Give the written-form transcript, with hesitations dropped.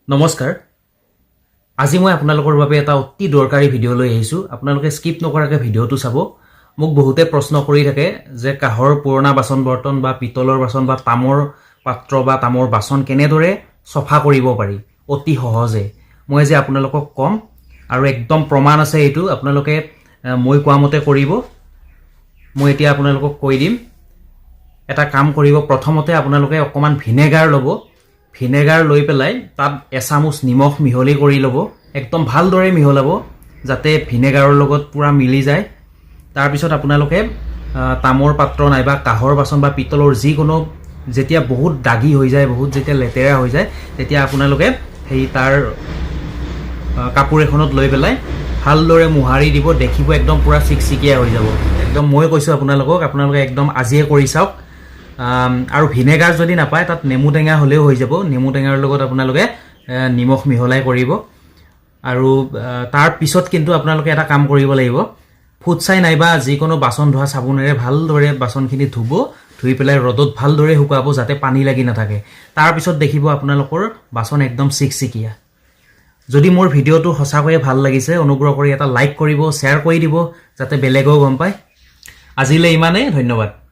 নমস্কাৰ আজি মই আপোনালোকৰ বাবে এটা অতি দৰকাৰী ভিডিও লৈ আহিছো আপোনালোকে স্কিপ নকৰাকে ভিডিওটো চাব মোক বহুতে প্ৰশ্ন কৰি থাকে যে কাহৰ পুৰণা বাচন বৰ্তন বা পিতলৰ বাচন বা তামৰ পাত্ৰ বা তামৰ বাচন কেনেদৰে সফা কৰিব পাৰি অতি সহজে মই যে আপোনালোকক কম আৰু একদম প্ৰমাণ আছে এইটো আপোনালোকে মই কোৱা মতে কৰিব মই এতিয়া আপোনালোকক কৈ দিম এটা কাম কৰিব প্ৰথমতে আপোনালোকে অকমান ভিনেগাৰ ল'ব ভিনেগাৰ লৈ পেলাই তাত এচামুচ নিমখ মিহলি কৰি ল'ব একদম ভালদৰে মিহলাব যাতে ভিনেগাৰৰ লগত পুৰা মিলি যায় তাৰ পিছত আপোনালোকে তামৰ পাত্ৰ নাইবা কাহৰ বাচন বা পিতলৰ যিকোনো যেতিয়া বহুত দাগি হৈ যায় বহুত যেতিয়া লেতেৰা হৈ যায় তেতিয়া আপোনালোকে সেই তাৰ কাপোৰ এখনত লৈ পেলাই ভালদৰে মোহাৰি দিব দেখিব একদম পুৰা চিকচিকিয়া হৈ যাব একদম মই কৈছো আপোনালোকে একদম আজিয়ে কৰি চাওক আৰু ভিনেগাৰ যদি নাপায় তাত নেমু টেঙা হলেও হৈ যাব নেমু টেঙাৰ লগত আপোনালোকে নিমখ মিহলাই কৰিব আৰু তাৰ পিছত কিন্তু আপোনালোকে এটা কাম কৰিব লাগিব ফুটছাই নাইবা যিকোনো বাচন ধোৱা সাবুনেৰে ভালদৰে বাচনখিনি ধুব ধুই পেলাই ৰদত ভালদৰে শুকাব যাতে পানী লাগি নাথাকে তাৰ পিছত দেখিব আপোনালোকৰ বাচন একদম চিকচিকিয়া যদি মোৰ ভিডিওটো সঁচাকৈয়ে ভাল লাগিছে অনুগ্ৰহ কৰি এটা লাইক কৰিব শ্বেয়াৰ কৰি দিব যাতে বেলেগেও গম পায় আজিলৈ ইমানেই ধন্যবাদ